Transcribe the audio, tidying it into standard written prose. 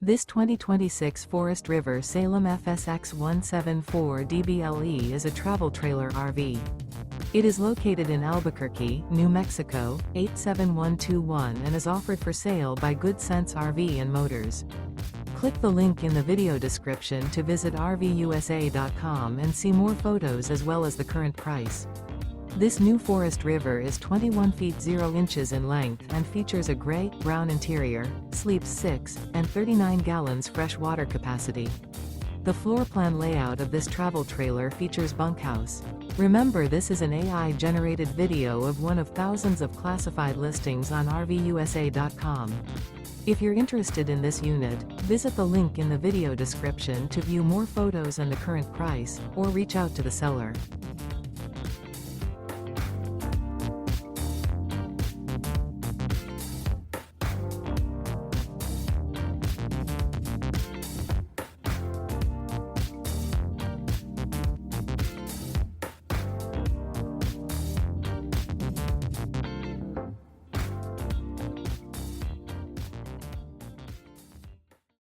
This 2026 Forest River Salem FSX 174 DBLE is a travel trailer RV. It is located in Albuquerque, New Mexico, 87121 and is offered for sale by Good Sense RV and Motors. Click the link in the video description to visit RVUSA.com and see more photos as well as the current price. This new Forest River is 21 feet 0 inches in length and features a gray-brown interior, sleeps 6, and 39 gallons fresh water capacity. The floor plan layout of this travel trailer features bunkhouse. Remember, this is an AI-generated video of one of thousands of classified listings on RVUSA.com. If you're interested in this unit, visit the link in the video description to view more photos and the current price, or reach out to the seller.